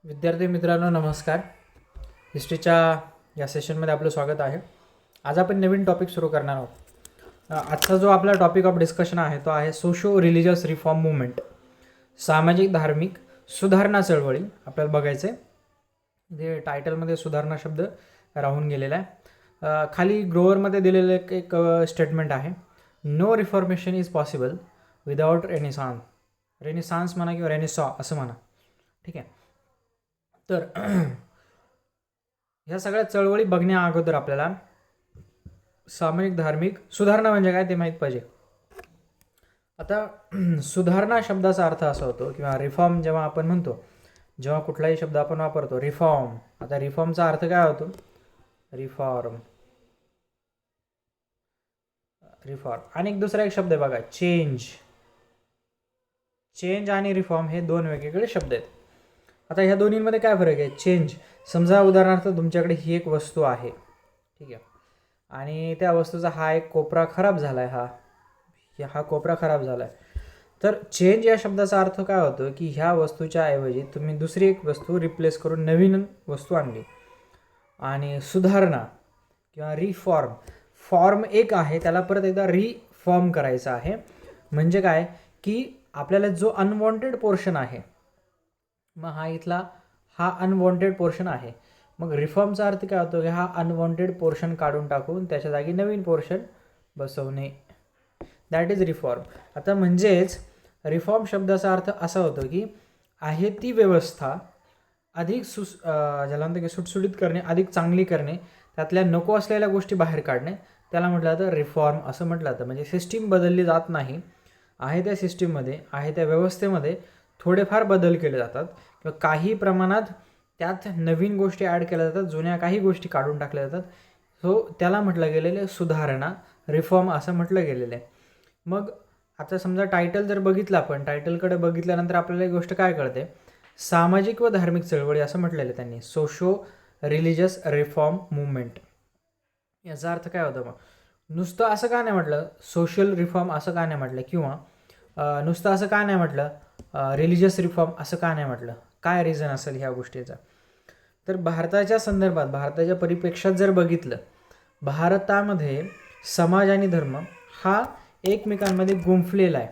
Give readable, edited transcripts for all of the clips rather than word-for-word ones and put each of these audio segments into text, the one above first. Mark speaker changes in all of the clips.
Speaker 1: विद्यार्थी मित्रांनो नमस्कार. हिस्ट्रीच्या या सेशनमध्ये आपलं स्वागत आहे. आज आपण नवीन टॉपिक सुरू करणार आहोत. आजचा जो आपला टॉपिक ऑफ डिस्कशन आहे तो आहे सोशो रिलिजियस रिफॉर्म मुवमेंट, सामाजिक धार्मिक सुधारणा चळवळी आपल्याला बघायचं आहे. जे टायटलमध्ये सुधारणा शब्द राहून गेलेला आहे. खाली ग्रोअरमध्ये दिलेलं एक स्टेटमेंट आहे, no reformation is possible without renaissance म्हणा किंवा रेनेसॉ असं म्हणा. ठीक आहे. तर ह्या सगळ्या चळवळी बघण्या अगोदर आपल्याला सामाजिक धार्मिक सुधारणा म्हणजे काय ते माहीत पाहिजे. आता सुधारणा शब्दाचा अर्थ असा होतो किंवा रिफॉर्म जेव्हा आपण म्हणतो, जेव्हा कुठलाही शब्द आपण वापरतो रिफॉर्म, आता रिफॉर्मचा अर्थ काय होतो? रिफॉर्म आणि एक दुसरा एक शब्द आहे बघा, चेंज आणि रिफॉर्म हे दोन वेगवेगळे शब्द आहेत. आता ह्या दोन्हींमध्ये काय फरक आहे? चेंज, समजा उदाहरणार्थ तुमच्याकडे ही एक वस्तू आहे, ठीक आहे, आणि त्या वस्तूचा हा एक कोपरा खराब झाला आहे, हा कोपरा खराब झाला आहे. तर चेंज या शब्दाचा अर्थ काय होतो की ह्या वस्तूच्या ऐवजी तुम्ही दुसरी एक वस्तू रिप्लेस करून नवीन वस्तू आणली. आणि सुधारणा किंवा फॉर्म एक आहे, त्याला परत एकदा रिफॉर्म करायचा आहे. म्हणजे काय की आपल्याला जो अनवॉन्टेड पोर्शन आहे, मग हा अनवॉन्टेड पोर्शन आहे. मग रिफॉर्मचा अर्थ काय होतो की हा अनवॉन्टेड पोर्शन काढून टाकून त्याच्या जागी नवीन पोर्शन बसवणे, दॅट इज रिफॉर्म. आता म्हणजेच रिफॉर्म शब्दाचा अर्थ असा होतो की आहे ती व्यवस्था अधिक ज्याला म्हणतो की सुटसुटीत करणे, अधिक चांगली करणे, त्यातल्या नको असलेल्या गोष्टी बाहेर काढणे, त्याला म्हटलं जातं रिफॉर्म असं म्हटलं जातं. म्हणजे सिस्टीम बदलली जात नाही, आहे त्या सिस्टीममध्ये, आहे त्या व्यवस्थेमध्ये थोडेफार बदल केले जातात किंवा काही प्रमाणात त्यात नवीन गोष्टी ॲड केल्या जातात, जुन्या काही गोष्टी काढून टाकल्या जातात. सो त्याला म्हटलं गेलेलं आहे सुधारणा, रिफॉर्म असं म्हटलं गेलेलं आहे. मग आता समजा टायटल जर बघितलं, आपण टायटलकडे बघितल्यानंतर आपल्याला एक गोष्ट काय कळते, सामाजिक व धार्मिक चळवळी असं म्हटलेलं आहे त्यांनी, सोशो रिलिजियस रिफॉर्म मुवमेंट. याचा अर्थ काय होतं? मग नुसतं असं का नाही म्हटलं सोशल रिफॉर्म असं का नाही म्हटलं, किंवा नुसतं असं का नाही म्हटलं रिलिजियस रिफॉर्म असं का नाही म्हटलं? काय रिझन असेल ह्या गोष्टीचा? तर भारताच्या संदर्भात, भारताच्या परिप्रेक्षात जर बघितलं, भारतामध्ये समाज आणि धर्म हा एकमेकांमध्ये गुंफलेला आहे,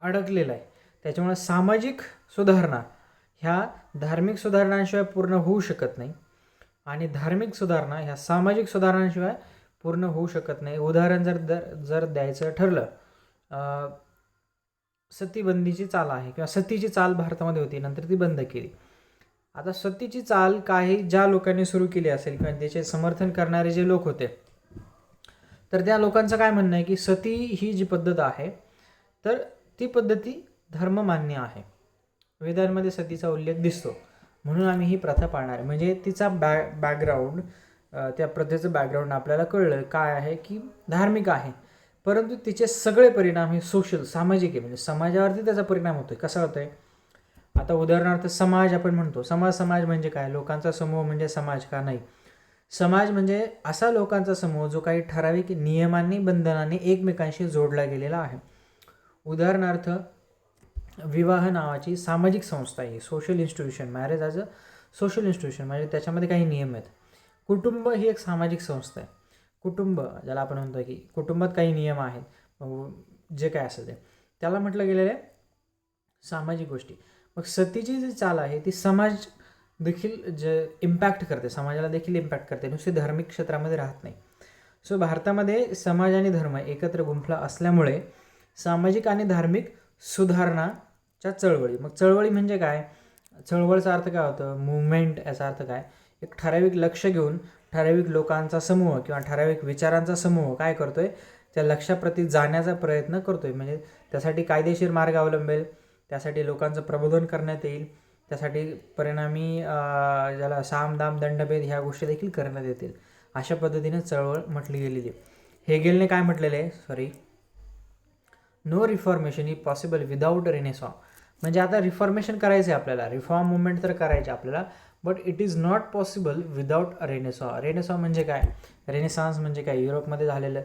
Speaker 1: अडकलेला आहे. त्याच्यामुळे सामाजिक सुधारणा ह्या धार्मिक सुधारणांशिवाय पूर्ण होऊ शकत नाही, आणि धार्मिक सुधारणा ह्या सामाजिक सुधारणांशिवाय पूर्ण होऊ शकत नाही. उदाहरण जर द्यायचं ठरलं, सतीबंदीची चाल आहे किंवा सतीची चाल भारतामध्ये होती, नंतर ती बंद केली. आता सतीची चाल काही ज्या लोकांनी सुरू केली असेल किंवा त्याचे समर्थन करणारे जे लोक होते, तर त्या लोकांचं काय म्हणणं आहे की सती ही जी पद्धत आहे तर ती पद्धती धर्ममान्य आहे, वेदांमध्ये सतीचा उल्लेख दिसतो, म्हणून आम्ही ही प्रथा पाळणार आहे. म्हणजे तिचा बॅकग्राऊंड, त्या प्रथेचं बॅकग्राऊंड आपल्याला कळलं काय आहे की धार्मिक आहे, परंतु तिचे सगळे परिणाम हे सोशल, सामाजिक आहे. म्हणजे समाजावरती त्याचा परिणाम होतो आहे. कसा होतो आहे? आता उदाहरणार्थ समाज आपण म्हणतो, समाज म्हणजे काय? लोकांचा समूह म्हणजे समाज का? नाही. समाज म्हणजे असा लोकांचा समूह जो काही ठराविक नियमांनी, बंधनांनी एकमेकांशी जोडला गेलेला आहे. उदाहरणार्थ विवाह नावाची सामाजिक संस्था आहे, social institution, marriage as a social institution, म्हणजे त्याच्यामध्ये काही नियम आहेत. कुटुंब ही एक सामाजिक संस्था आहे. कुटुंब ज्याला आपण म्हणतो की कुटुंबात काही नियम आहेत, जे काय असेल ते, त्याला म्हटलं गेलेलं आहे सामाजिक गोष्टी. मग सतीची जी चाल आहे ती समाज देखील जे इम्पॅक्ट करते, समाजाला देखील इम्पॅक्ट करते, नुसते धार्मिक क्षेत्रामध्ये राहत नाही. सो भारतामध्ये समाज आणि धर्म एकत्र गुंफला असल्यामुळे सामाजिक आणि धार्मिक सुधारणाच्या चळवळी. मग चळवळी म्हणजे काय? चळवळीचा अर्थ काय होतं? मुवमेंट याचा अर्थ काय? एक ठराविक लक्ष घेऊन ठराविक लोकांचा समूह किंवा ठराविक विचारांचा समूह काय करतोय, त्या लक्ष्याप्रती जाण्याचा प्रयत्न करतोय. म्हणजे त्यासाठी कायदेशीर मार्ग अवलंबेल, त्यासाठी लोकांचं प्रबोधन करण्यात येईल, त्यासाठी परिणामी ज्याला साम दाम दंडभेद ह्या गोष्टी देखील करण्यात येतील. अशा पद्धतीने चळवळ म्हटली गेलेली. हेगेलने काय म्हटलेलं आहे? No reformation is possible without renaissance. म्हणजे आता रिफॉर्मेशन करायचं आहे आपल्याला, रिफॉर्म मुवमेंट तर करायचे आपल्याला, but it is not possible without Renaissance. Renaissance म्हणजे काय? रेनेसान्स म्हणजे काय? युरोपमध्ये झालेलं,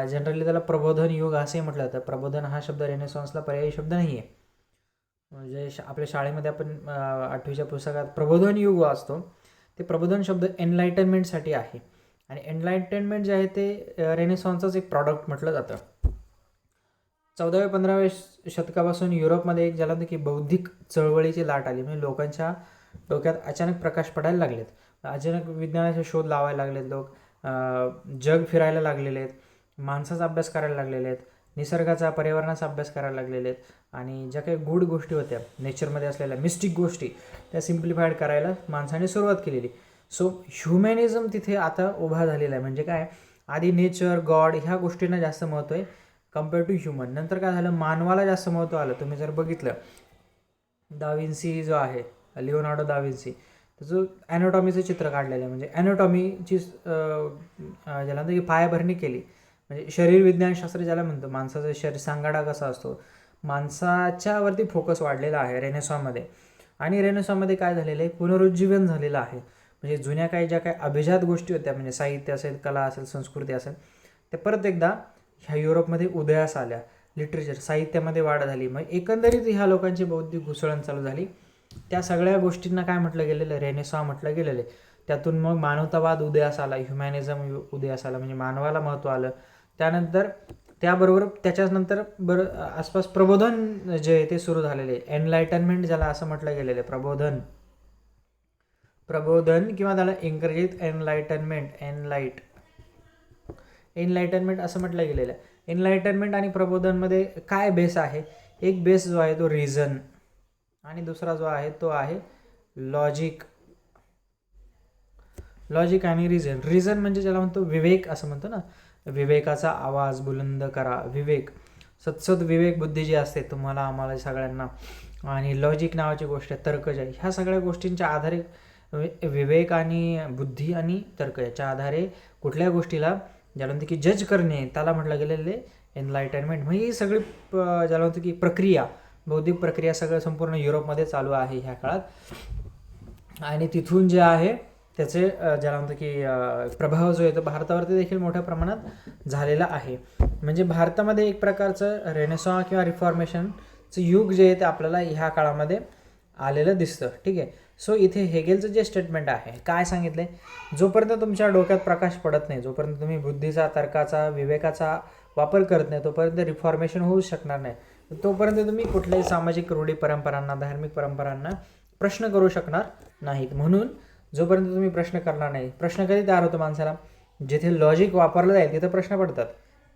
Speaker 1: जनरली त्याला प्रबोधन युग असे म्हटलं जातं. प्रबोधन हा शब्द रेनेसॉन्सला पर्यायी शब्द नाही आहे. म्हणजे आपल्या शाळेमध्ये आपण 8वीच्या पुस्तकात प्रबोधन युग वाचतो. ते प्रबोधन शब्द एनलाइटनमेंटसाठी आहे आणि एनलाइटनमेंट जे आहे ते रेनेसॉन्सच एक प्रॉडक्ट म्हटलं जातं. 14व्या-15व्या शतकापासून युरोपमध्ये एक झालं की बौद्धिक चळवळीची लाट आली. म्हणजे लोकांच्या डोक्यात अचानक प्रकाश पडायला लागलेत, अचानक विज्ञानाचे शोध लावायला लागलेत लोक, जग फिरायला लागलेले आहेत, माणसाचा अभ्यास करायला लागलेले आहेत, निसर्गाचा पर्यावरणाचा अभ्यास करायला लागलेले आहेत आणि ज्या काही गूढ गोष्टी होत्या नेचरमध्ये असलेल्या मिस्टिक गोष्टी त्या सिम्प्लिफाईड करायला माणसाने सुरुवात केलेली. सो ह्युमॅनिझम तिथे आता उभा झालेला आहे. म्हणजे काय, आधी नेचर गॉड ह्या गोष्टींना जास्त महत्त्व आहे कम्पेअर टू ह्युमन. नंतर काय झालं, मानवाला जास्त महत्त्व आलं. तुम्ही जर बघितलं दा विन्सी जो आहे, लिओनार्डो दा विन्सी, त्याचं ॲनाटॉमीचं चित्र काढलेलं आहे. म्हणजे ॲनाटॉमीची ज्याला म्हणतो की पायाभरणी केली. म्हणजे शरीर विज्ञानशास्त्र ज्याला म्हणतो, माणसाचं शरीर सांगाडा कसा असतो, माणसाच्यावरती फोकस वाढलेला आहे रेनेसॉमध्ये. आणि रेनेसॉमध्ये काय झालेलं आहे, पुनरुज्जीवन झालेलं आहे. म्हणजे जुन्या काही ज्या काही अभिजात गोष्टी होत्या, म्हणजे साहित्य असेल, कला असेल, संस्कृती असेल, ते परत एकदा ह्या युरोपमध्ये उदयास आल्या. लिटरेचर, साहित्यामध्ये वाढ झाली. मग एकंदरीत ह्या लोकांची बौद्धिक घुसळण चालू झाली. त्या सगळ्या गोष्टींना काय म्हटलं गेलेलं, रेनेसॉ म्हटलं गेलेलं आहे. त्यातून मग मानवतावाद उदयास आला, ह्युमॅनिझम उदयास आला, म्हणजे मानवाला महत्त्व आलं. त्यानंतर त्याबरोबर त्याच्यानंतर आसपास प्रबोधन जे आहे ते सुरू झालेले, एनलाइटनमेंट ज्याला असं म्हटलं गेलेलं आहे. प्रबोधन किंवा त्याला इंग्रजीत एनलाइटनमेंट असं म्हटलं गेलेलं आहे. एनलाइटनमेंट आणि प्रबोधनमध्ये काय बेस आहे, एक बेस जो आहे तो रिझन आणि दुसरा जो आहे तो आहे लॉजिक आणि रिझन म्हणजे ज्याला म्हणतो विवेक असं म्हणतो ना, विवेकाचा आवाज बुलंद करा, विवेक, सत्सद विवेक बुद्धी जी असते तुम्हाला आम्हाला सगळ्यांना. आणि लॉजिक नावाची गोष्ट आहे, तर्क जे आहे, ह्या सगळ्या गोष्टींच्या आधारे विवेक आणि बुद्धी आणि तर्क याच्या आधारे कुठल्या गोष्टीला ज्याला म्हणतो की जज करणे, त्याला म्हटलं गेलेलं आहे एनलाइटनमेंट. मग ही सगळी ज्याला म्हणतो की प्रक्रिया, बौद्धिक प्रक्रिया सगळं संपूर्ण युरोपमध्ये चालू आहे ह्या काळात. आणि तिथून जे आहे त्याचे ज्याला म्हणतो की प्रभाव जो आहे तो भारतावरती देखील मोठ्या प्रमाणात झालेला आहे. म्हणजे भारतामध्ये एक प्रकारचं रेनेसॉ किंवा रिफॉर्मेशनचं युग जे आहे ते आपल्याला ह्या काळामध्ये आलेलं दिसतं. ठीक आहे. सो इथे हेगेलचं जे स्टेटमेंट आहे, काय सांगितलं आहे, जोपर्यंत तुमच्या डोक्यात प्रकाश पडत नाही, जोपर्यंत तुम्ही बुद्धीचा, तर्काचा, विवेकाचा वापर करत नाही, तोपर्यंत रिफॉर्मेशन होऊ शकणार नाही. तोपर्यंत तुम्ही कुठल्याही सामाजिक रूढी परंपरांना, धार्मिक परंपरांना प्रश्न करू शकणार नाहीत. म्हणून जोपर्यंत तुम्ही प्रश्न करणार नाही, प्रश्न कधी तयार होतो माणसाला, जिथे लॉजिक वापरलं जाईल तिथं प्रश्न पडतात.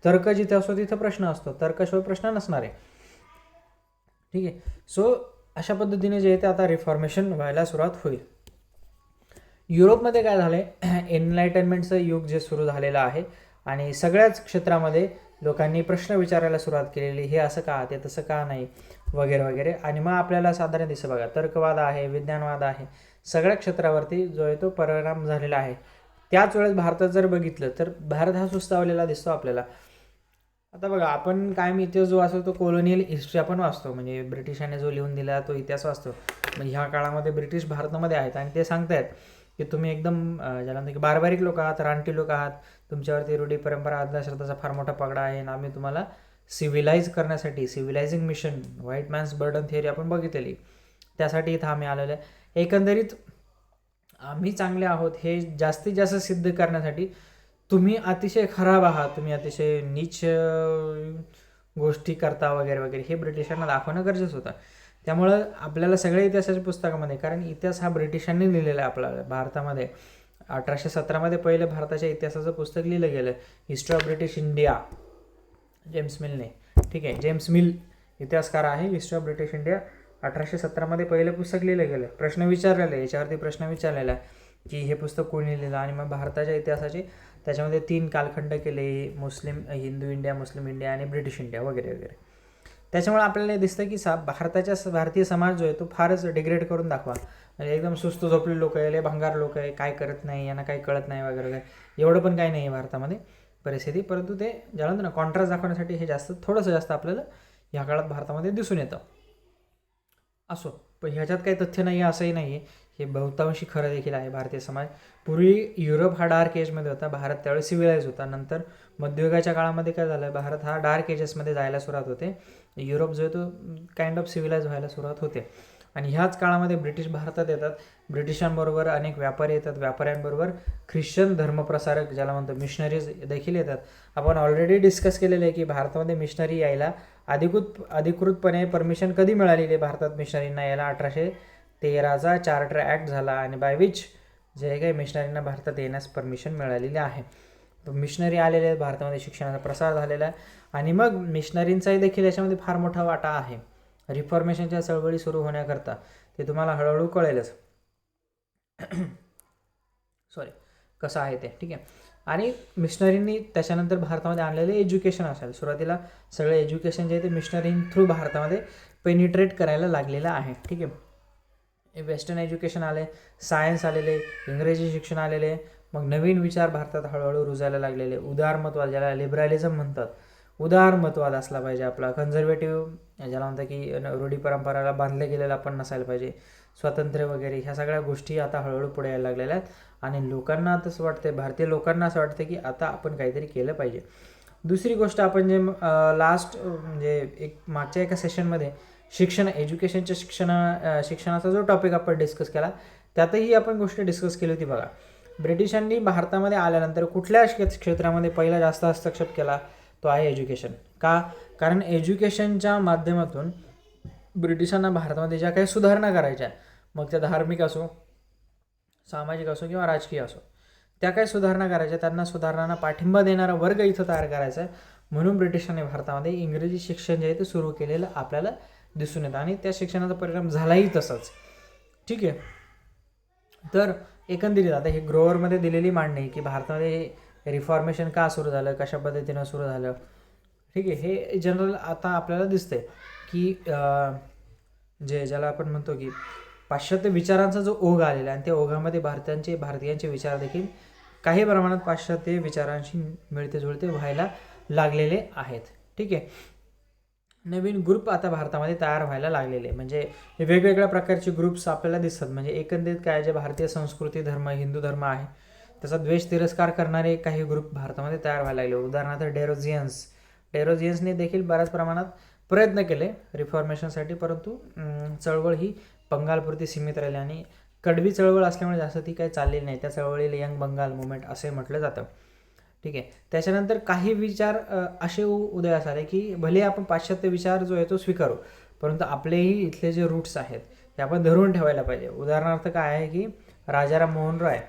Speaker 1: तर्क जिथे असतो तिथं प्रश्न असतो, तर्काशिवाय प्रश्न नसणार आहे. ठीक आहे. सो अशा पद्धतीने जे आहे ते आता रिफॉर्मेशन व्हायला सुरुवात होईल. युरोपमध्ये काय झालं आहे, एनलाइटनमेंटचं युग जे सुरू झालेलं आहे आणि सगळ्याच क्षेत्रामध्ये लोकांनी प्रश्न विचारायला सुरुवात केलेली, हे असं का, ते तसं का नाही, वगैरे वगैरे. आणि मग आपल्याला साधारण दिसतं बघा, तर्कवाद आहे, विज्ञानवाद आहे, सगळ्या क्षेत्रावरती जो आहे तो परिणाम झालेला आहे. त्याच वेळेस भारतात जर बघितलं तर भारत हा सुस्तावलेला दिसतो आपल्याला. आता बघा, आपण कायम इतिहास जो असतो तो कॉलोनियल हिस्ट्री आपण वाचतो, म्हणजे ब्रिटिशांनी जो लिहून दिला तो इतिहास वाचतो. म्हणजे ह्या काळामध्ये ब्रिटिश भारतामध्ये आहेत आणि ते सांगतायत की तुम्ही एकदम ज्याला म्हणतो की बारबारीक लोक आहात, रानटी लोक आहात, तुमच्यावरती रूढी परंपरा, अंधश्रद्धाचा फार मोठा पगडा आहे आणि आम्ही तुम्हाला सिव्हिलाइज करण्यासाठी, civilising mission, white man's burden theory आपण बघितलेली, त्यासाठी इथं आम्ही आलेलो आहे. एकंदरीत आम्ही चांगले आहोत हे जास्तीत जास्त सिद्ध करण्यासाठी तुम्ही अतिशय खराब आहात, तुम्ही अतिशय नीच गोष्टी करता, वगैरे वगैरे, हे ब्रिटिशांना दाखवणं गरजेचं होतं. त्यामुळं आपल्याला सगळ्या इतिहासाच्या पुस्तकामध्ये, कारण इतिहास हा ब्रिटिशांनी लिहिलेला आहे आपल्याला भारतामध्ये, 1817मध्ये पहिलं भारताच्या इतिहासाचं पुस्तक लिहिलं गेलं, history of British India, James मिलने. ठीक आहे, जेम्स मिल इतिहासकार आहे. हिस्ट्री ऑफ ब्रिटिश इंडिया 1817मध्ये पहिलं पुस्तक लिहिलं गेलं. प्रश्न विचारलेला आहे, याच्यावरती प्रश्न विचारलेला आहे की हे पुस्तक कोणी लिहिलं. आणि मग भारताच्या इतिहासाचे त्याच्यामध्ये 3 कालखंड केले, मुस्लिम, हिंदू इंडिया, मुस्लिम इंडिया आणि ब्रिटिश इंडिया, वगैरे वगैरे. त्याच्यामुळे आपल्याला दिसतं की भारतीय समाज जो आहे तो फारच डिग्रेड करून दाखवा, म्हणजे एकदम सुस्त झोपले लोक आहे, लय भंगार लोक आहे, काय करत नाही, यांना काही कळत नाही, वगैरे वगैरे. एवढं पण काही नाही आहे भारतामध्ये परिस्थिती, परंतु ते ज्याला म्हणतो ना कॉन्ट्रास्ट दाखवण्यासाठी हे थोडंसं जास्त आपल्याला ह्या काळात भारतामध्ये दिसून येतं. असो, पण ह्याच्यात काही तथ्य नाही आहे असंही नाही आहे, हे बहुतांशी खरं देखील आहे. भारतीय समाज पूर्वी युरोप हा डार्क एजमध्ये होता, भारत त्यावेळी सिव्हिलाइज होता. नंतर मध्ययुगाच्या काळामध्ये काय झालं, भारत हा डार्क एजेसमध्ये जायला सुरुवात होते. युरोप जो आहे तो काइंड ऑफ सिव्हिलाइज व्हायला सुरुवात होते. आणि ह्याच काळामध्ये ब्रिटिश भारतात येतात. ब्रिटिशांबरोबर अनेक व्यापारी येतात. व्यापाऱ्यांबरोबर ख्रिश्चन धर्मप्रसारक ज्याला म्हणतो मिशनरीज देखील येतात. आपण ऑलरेडी डिस्कस केलेलं आहे की भारतामध्ये मिशनरी यायला अधिकृतपणे परमिशन कधी मिळालेली आहे भारतात मिशनरींना यायला, 1813चा चार्टर ॲक्ट झाला आणि बाय विच जे काही मिशनरींना भारतात येण्यास परमिशन मिळालेली आहे. मिशनरी आलेले आहेत, भारतामध्ये शिक्षणाचा प्रसार झालेला आहे. आणि मग मिशनरींचाही देखील याच्यामध्ये फार मोठा वाटा आहे. रिफॉर्मेशनच्या चळवळी सुरू होण्याकरता ते तुम्हाला हळूहळू कळेलच कसं आहे ते, ठीक आहे. आणि मिशनरींनी त्याच्यानंतर भारतामध्ये आणलेले एज्युकेशन असेल, सुरुवातीला सगळे एज्युकेशन जे आहे ते मिशनरी थ्रू भारतामध्ये पेनिट्रेट करायला लागलेलं आहे, ठीक आहे. वेस्टर्न एज्युकेशन आले, सायन्स आलेले, इंग्रजी शिक्षण आलेले, मग नवीन विचार भारतात हळूहळू रुजायला लागलेले. उदारमतवाद ज्याला लिबरलिझम म्हणतात, उदारमतवाद असला पाहिजे आपला. कन्झर्वेटिव्ह ज्याला म्हणतात की रूढी परंपराला बांधले गेलेलं आपण नसायला पाहिजे. स्वातंत्र्य वगैरे ह्या सगळ्या गोष्टी आता हळूहळू पुढे यायला लागलेल्या आहेत. आणि लोकांना तसं वाटतं, भारतीय लोकांना असं वाटतं की आता आपण काहीतरी केलं पाहिजे. दुसरी गोष्ट आपण जे लास्ट म्हणजे मागच्या एका सेशनमध्ये एज्युकेशनच्या शिक्षणाचा जो टॉपिक आपण डिस्कस केला त्यातही आपण गोष्ट डिस्कस केली होती बघा. ब्रिटिशांनी भारतामध्ये आल्यानंतर कुठल्या क्षेत्रामध्ये पहिला जास्त हस्तक्षेप केला, तो आहे एज्युकेशन. का? कारण एज्युकेशनच्या माध्यमातून ब्रिटिशांना भारतामध्ये ज्या काही सुधारणा करायच्या, मग त्या धार्मिक असो, सामाजिक असो किंवा राजकीय असो, त्या काही सुधारणा करायच्या, त्यांना सुधारणांना पाठिंबा देणारा वर्ग इथं तयार करायचा आहे. म्हणून ब्रिटिशांनी भारतामध्ये इंग्रजी शिक्षण जे आहे ते सुरू केलेलं आपल्याला दिसून येतं आणि त्या शिक्षणाचा परिणाम झालाही तसाच, ठीक आहे. तर एकंदरीत आता हे ग्रोअरमध्ये दिलेली मांडणी की भारतामध्ये रिफॉर्मेशन का सुरू झालं, कशा पद्धतीनं सुरू झालं, ठीक आहे. हे जनरल आता आपल्याला दिसतंय की ज्याला आपण म्हणतो की पाश्चात्य विचारांचा जो ओघ आलेला आहे आणि त्या ओघामध्ये भारतीयांचे विचार देखील काही प्रमाणात पाश्चात्य विचारांशी मिळते जुळते व्हायला लागलेले आहेत, ठीक आहे. नवीन ग्रुप आता भारतामध्ये तयार व्हायला लागलेले, म्हणजे वेगवेगळ्या प्रकारचे ग्रुप्स आपल्याला दिसतात. म्हणजे एकंदरीत काय, जे भारतीय संस्कृती धर्म हिंदू धर्म आहे त्याचा द्वेष तिरस्कार करणारे काही ग्रुप भारतामध्ये तयार व्हायला लागले. उदाहरणार्थ डेरोजियन्सने देखील बऱ्याच प्रमाणात प्रयत्न केले रिफॉर्मेशनसाठी, परंतु चळवळ ही बंगालपुरती सीमित राहिली आणि कडवी चळवळ असल्यामुळे जास्त ती काही चाललेली नाही. त्या चळवळीला यंग बंगाल मुवमेंट असे म्हटलं जातं, ठीक आहे. त्याच्यानंतर काही विचार असे उदयास आले की भले आपण पाश्चात्य विचार जो आहे तो स्वीकारू, परंतु आपलेही इथले जे रूट्स आहेत ते आपण धरून ठेवायला पाहिजे. उदाहरणार्थ काय आहे की राजाराम मोहन राय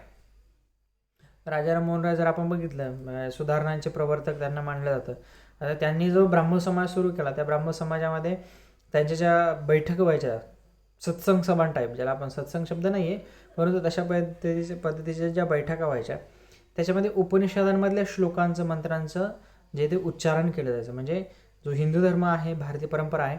Speaker 1: जर आपण बघितलं, सुधारणांचे प्रवर्तक त्यांना मानलं जातं. आता त्यांनी जो ब्राह्मण समाज सुरू केला, त्या ब्राह्मण समाजामध्ये त्यांच्या ज्या बैठक व्हायच्या, सत्संग सभा टाईप, ज्याला आपण सत्संग शब्द नाही आहे परंतु तशा पद्धतीच्या ज्या बैठका व्हायच्या, त्याच्यामध्ये उपनिषदांमधल्या श्लोकांचं मंत्रांचं जे ते उच्चारण केलं जायचं. म्हणजे जो हिंदू धर्म आहे, भारतीय परंपरा आहे,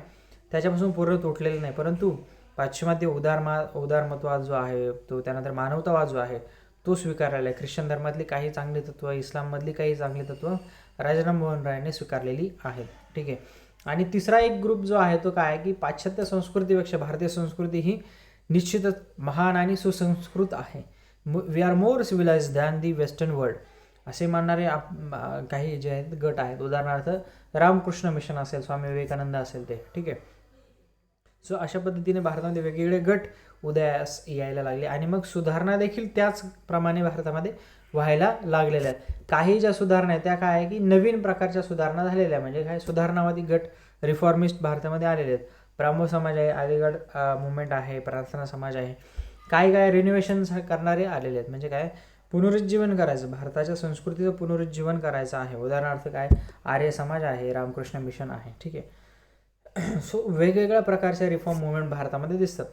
Speaker 1: त्याच्यापासून पूर्ण तुटलेलं नाही, परंतु पाश्चिमात्य उदारमतवाद जो आहे तो, त्यानंतर मानवतावाद जो आहे तो स्वीकारलेला आहे. ख्रिश्चन धर्मातली काही चांगली तत्त्व, इस्लाममधली काही चांगली तत्त्व राजाराम मोहन रायने स्वीकारलेली आहेत, ठीक आहे. आणि तिसरा एक ग्रुप जो आहे तो काय आहे की पाश्चात्य संस्कृतीपेक्षा भारतीय संस्कृती ही निश्चितच महान आणि सुसंस्कृत आहे. We are more civilise than the western world असे मानणारे काही जे आहेत गट आहेत. उदाहरणार्थ रामकृष्ण मिशन असेल, स्वामी विवेकानंद असेल ते, ठीक आहे. सो अशा पद्धतीने भारतामध्ये वेगवेगळे गट उदयास यायला लागले आणि मग सुधारणा देखील त्याचप्रमाणे भारतामध्ये व्हायला लागलेल्या आहेत. काही ज्या सुधारणा आहेत त्या काय आहे की नवीन प्रकारच्या सुधारणा झालेल्या, म्हणजे काय सुधारणावादी गट रिफॉर्मिस्ट भारतामध्ये आलेले आहेत. ब्राह्मो समाज आहे, अलीगढ मुवमेंट आहे, प्रार्थना समाज आहे, काय रिनोव्हेशन करणारे आलेले आहेत. म्हणजे काय पुनरुज्जीवन करायचं, भारताच्या संस्कृतीचं पुनरुज्जीवन करायचं आहे. उदाहरणार्थ काय आर्य समाज आहे, रामकृष्ण मिशन आहे, ठीक आहे. सो वेगवेगळ्या प्रकारच्या रिफॉर्म मुवमेंट भारतामध्ये दिसतात.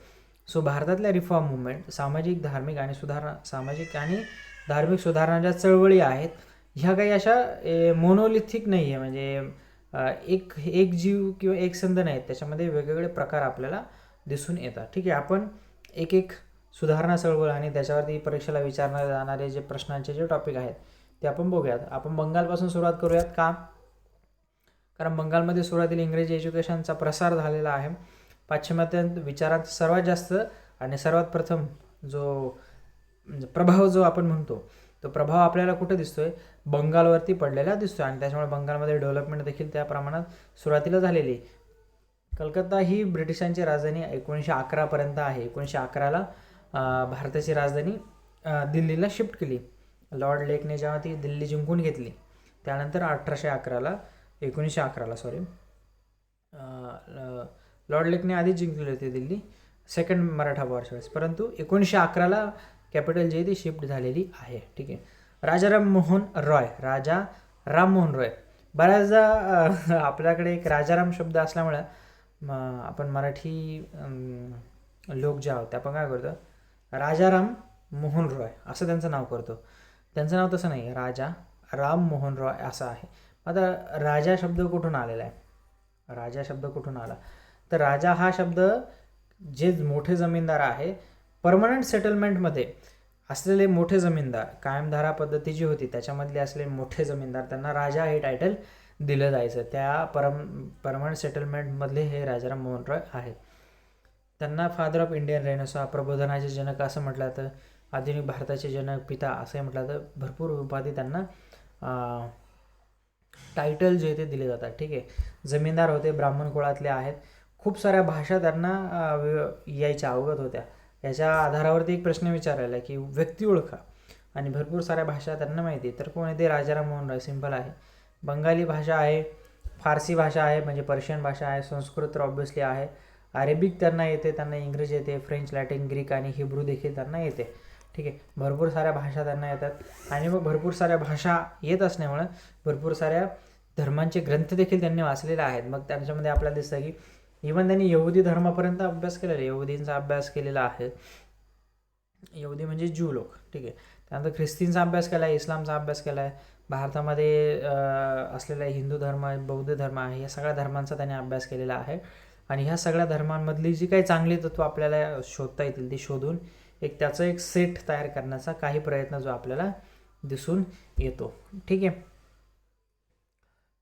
Speaker 1: सो भारतातल्या रिफॉर्म मुवमेंट सामाजिक आणि धार्मिक सुधारणाच्या चळवळी आहेत, ह्या काही अशा मोनोलिथिक नाही आहे, म्हणजे एक जीव किंवा एक संध नाहीत, त्याच्यामध्ये वेगवेगळे प्रकार आपल्याला दिसून येतात, ठीक आहे. आपण एक सुधारणा चळवळ आणि त्याच्यावरती परीक्षेला विचारण्यात जाणारे जे प्रश्नांचे जे टॉपिक आहेत ते आपण बघूयात. आपण बंगालपासून सुरुवात करूयात. का? कारण बंगालमध्ये सुरुवातीला इंग्रजी एज्युकेशनचा प्रसार झालेला आहे. पाश्चिमात्य विचारात सर्वात जास्त आणि सर्वात प्रथम जो प्रभाव जो आपण म्हणतो तो प्रभाव आपल्याला कुठे दिसतोय, बंगालवरती पडलेला दिसतोय आणि त्याच्यामुळे बंगालमध्ये डेव्हलपमेंट देखील त्या प्रमाणात सुरुवातीला झालेली. कलकत्ता ही ब्रिटिशांची राजधानी 1911पर्यंत आहे. 1911ला भारताची राजधानी दिल्लीला शिफ्ट केली. लॉर्ड लेकने जेव्हा ती दिल्ली जिंकून घेतली त्यानंतर 1911ला लॉर्ड लेकने आधीच जिंकली होती दिल्ली सेकंड मराठा वॉरच्या वेळेस, परंतु 1911ला कॅपिटल जी आहे ती शिफ्ट झालेली आहे. ठीक आहे. राजा राममोहन रॉय. बऱ्याचदा आपल्याकडे एक राजाराम शब्द असल्यामुळे आपण मराठी लोक जे आहोत आपण काय करतो, राजाराम मोहन रॉय असं त्यांचं नाव करतो. त्यांचं नाव तसं नाही, राजा राम मोहन रॉय असं आहे. आता राजा शब्द कुठून आलेला आहे, राजा शब्द कुठून आला, तर राजा हा शब्द जे मोठे जमीनदार आहे, परमनंट सेटलमेंटमध्ये असलेले मोठे जमीनदार, कायमधारा पद्धती जी होती त्याच्यामधले असलेले मोठे जमीनदार, त्यांना राजा हे टायटल दिलं जायचं. त्या परमनंट सेटलमेंटमधले हे राजाराम मोहन रॉय आहेत. त्यांना फादर ऑफ इंडियन रेनेसॉन्स, प्रबोधनाचे जनक असं म्हटलं तर, आधुनिक भारताचे जनक, पिता असंही म्हटलं तर भरपूर उपाधी त्यांना टायटल जे ते दिले जातात. ठीक आहे. जमीनदार होते, ब्राह्मण कुळातले आहेत, खूप साऱ्या भाषा त्यांना यायच्या, अवगत होत्या. याच्या आधारावरती एक प्रश्न विचारायला की व्यक्ती ओळखा, आणि भरपूर साऱ्या भाषा त्यांना माहिती. तर कोण आहे ते, राजाराम मोहन रॉय. सिंपल आहे. बंगाली भाषा आहे, फारसी भाषा आहे म्हणजे पर्शियन भाषा आहे, संस्कृत तर ऑब्व्हियसली आहे, अरेबिक त्यांना येते, त्यांना इंग्रजी येते, फ्रेंच, लॅटिन, ग्रीक आणि हिब्रू देखील त्यांना येते. ठीक आहे. भरपूर साऱ्या भाषा त्यांना येतात, आणि मग भरपूर साऱ्या भाषा येत असल्यामुळे भरपूर साऱ्या धर्मांचे ग्रंथ देखील त्यांनी वाचलेले आहेत. मग त्यांच्यामध्ये आपल्याला दिसतं की इव्हन त्यांनी यहुदी धर्मापर्यंत अभ्यास केलेला आहे, यहुदींचा अभ्यास केलेला आहे. यहुदी म्हणजे ज्यू लोक. ठीक आहे. त्यानंतर ख्रिस्तींचा अभ्यास केला आहे, इस्लामचा अभ्यास केला आहे, भारतामध्ये असलेला हिंदू धर्म, बौद्ध धर्म आहे, या सगळ्या धर्मांचा त्याने अभ्यास केलेला आहे. आणि ह्या सगळ्या धर्मांमधली जी काही चांगली तत्त्व आपल्याला शोधता येतील ती शोधून त्याचं एक सेट तयार करण्याचा काही प्रयत्न जो आपल्याला दिसून येतो. ठीक आहे.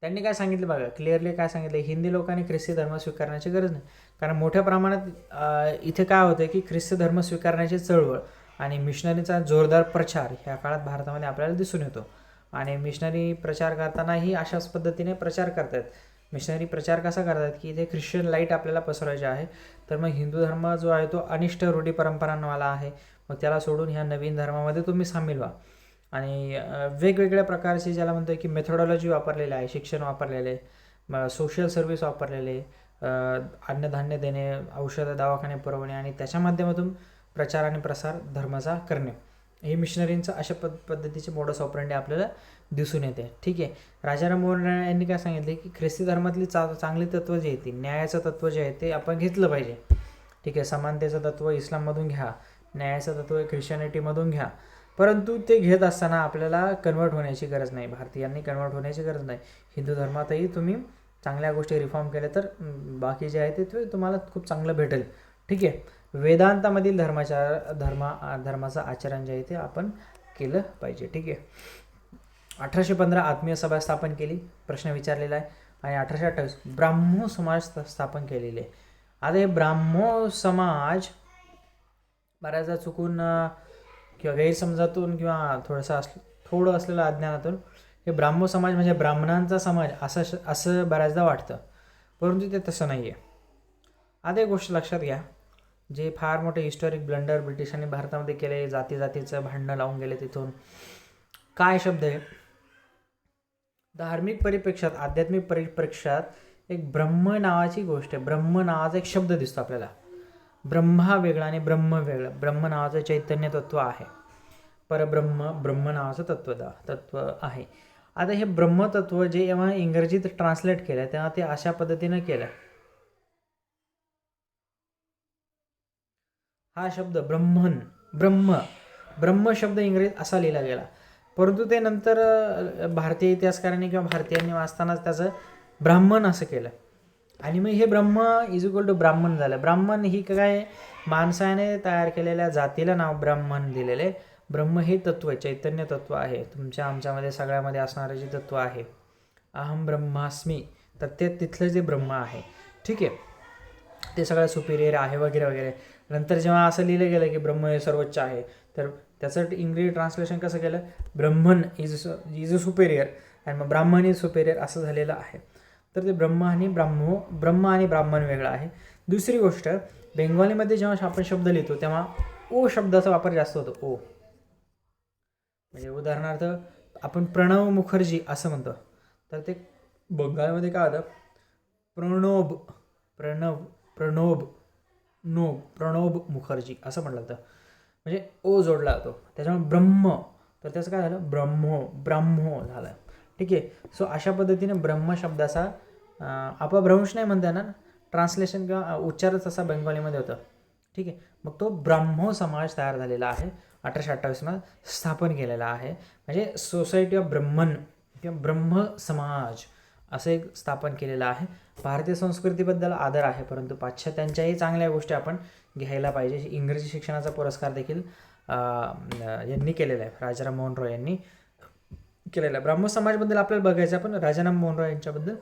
Speaker 1: त्यांनी काय सांगितलं बघा, क्लिअरली काय सांगितलं, हिंदी लोकांनी ख्रिस्ती धर्म स्वीकारण्याची गरज नाही. कारण मोठ्या प्रमाणात इथे काय होतं की ख्रिस्ती धर्म स्वीकारण्याची चळवळ आणि मिशनरीचा जोरदार प्रचार ह्या काळात भारतामध्ये आपल्याला दिसून येतो. आणि मिशनरी प्रचार करतानाही अशाच पद्धतीने प्रचार करतात. मिशनरी प्रचार कसा करतात की इथे ख्रिश्चन लाईट आपल्याला पसरवायचे आहे, तर मग हिंदू धर्म जो आहे तो अनिष्ट रूढी परंपरांवाला आहे, मग त्याला सोडून ह्या नवीन धर्मामध्ये तुम्ही सामील व्हा. आणि वेगवेगळ्या प्रकारची ज्याला म्हणतो की मेथोडॉलॉजी वापरलेली आहे, शिक्षण वापरलेले, सोशल सर्व्हिस वापरलेले, अन्नधान्य देणे, औषधं दवाखाने पुरवणे आणि त्याच्या माध्यमातून प्रचार आणि प्रसार धर्माचा करणे, हे मिशनरींचं अशा पद्धतीचे मोडस ऑपरेंडी आपल्याला दिसून येते. ठीक आहे. राजाराम मोहन रॉय यांनी काय सांगितले की ख्रिस्ती धर्मातली चांगली तत्त्व जी आहे ती, न्यायाचं तत्त्व जे आहे ते आपण घेतलं पाहिजे. ठीक आहे. समानतेचं तत्त्व इस्लाममधून घ्या, न्यायाचं तत्त्व ख्रिश्चनिटीमधून घ्या, परंतु ते घेत असताना आपल्याला कन्वर्ट होण्याची गरज नाही, भारतीयांनी कन्वर्ट होण्याची गरज नाही. हिंदू धर्मातही तुम्ही चांगल्या गोष्टी रिफॉर्म केल्या तर बाकी जे आहे ते तुम्हाला खूप चांगलं भेटेल. ठीक आहे. वेदांतामधील धर्माचं आचरण जे आहे ते आपण केलं पाहिजे. ठीक आहे. 1815 आत्मीय सभा स्थापन केली, प्रश्न विचारलेला आहे. आणि 1828 ब्राह्मो समाज स्थापन केलेले. आता हे ब्राह्मो समाज बऱ्याचदा चुकून किंवा गैरसमजातून किंवा थोडं असलेलं अज्ञानातून हे ब्राह्मो समाज म्हणजे ब्राह्मणांचा समाज असं बऱ्याचदा वाटतं, परंतु ते तसं नाही आहे. आता एक गोष्ट लक्षात घ्या, जे फार मोठे हिस्टॉरिक ब्लंडर ब्रिटिशांनी भारतामध्ये केले, जातीचं भांडणं लावून गेले, तिथून काय शब्द आहे, धार्मिक परिप्रेक्षात, आध्यात्मिक परिप्रेक्षात एक ब्रह्म नावाची गोष्ट आहे, ब्रह्म नावाचा एक शब्द दिसतो आपल्याला. ब्रह्मा वेगळा आणि ब्रह्म वेगळं. ब्रह्म नावाचं चैतन्य तत्व आहे, ब्रह्म नावाचं तत्व आहे. आता हे ब्रह्मतत्व जे जेव्हा इंग्रजीत ट्रान्सलेट केलं तेव्हा ते अशा पद्धतीनं केलं. हा शब्द ब्रह्म शब्द इंग्रजीत असा लिहिला गेला, परंतु ते नंतर भारतीय इतिहासकारांनी किंवा भारतीयांनी वाचतानाच त्याचं ब्राह्मण असं केलं. आणि मग हे ब्रह्म इज इक्वल टू ब्राह्मण झालं. ब्राह्मण ही काय माणसाने तयार केलेल्या जातीला नाव ब्राह्मण दिलेले. ब्रह्म हे तत्व आहे, चैतन्य तत्व आहे, आमच्यामध्ये सगळ्यामध्ये असणारे जे तत्व आहे, अहम ब्रह्मास्मी, तर ते तिथलं जे ब्रह्म आहे. ठीक आहे. ते सगळ्यात सुपिरियर आहे वगैरे वगैरे. नंतर जेव्हा असं लिहिलं गेलं की ब्रह्म हे सर्वोच्च आहे, तर त्याचं इंग्रजी ट्रान्सलेशन कसं केलं, ब्रह्मन इज अ सुपेरियर आणि मग ब्राह्मण इज सुपेरियर असं झालेलं आहे. तर ते ब्रह्म आणि ब्राह्मण वेगळं आहे. दुसरी गोष्ट, बेंगॉलीमध्ये जेव्हा आपण शब्द लिहितो तेव्हा ओ शब्दाचा वापर जास्त होतो. ओ म्हणजे उदाहरणार्थ आपण प्रणव मुखर्जी असं म्हणतो, तर ते बंगालमध्ये काय होतं, प्रणोब मुखर्जी असं म्हटलं जातं, म्हणजे ओ जोडला जातो. त्याच्यामुळे ब्रह्म, तर त्याचं काय झालं, ब्राह्मो झालं. ठीक आहे. सो अशा पद्धतीने ब्रह्म शब्दाचा अपभ्रंश नाही म्हणता येणार, ट्रान्सलेशन किंवा उच्चारच असा बेंगॉलीमध्ये होतं. ठीक आहे. मग तो ब्राह्मो समाज तयार झालेला आहे, 1828मध्ये स्थापन केलेला आहे. म्हणजे सोसायटी ऑफ ब्रह्मन किंवा ब्रह्म समाज असं एक स्थापन केलेलं आहे. भारतीय संस्कृतीबद्दल आदर आहे, परंतु पाश्चात्यांच्याही चांगल्या गोष्टी आपण घ्यायला पाहिजे. इंग्रजी शिक्षणाचा पुरस्कार देखील यांनी केलेला आहे, राजाराम मोहन रॉय यांनी केलेला आहे. ब्राह्मो समाजबद्दल आपल्याला बघायचं आहे, पण राजाराम मोहन रॉय यांच्याबद्दल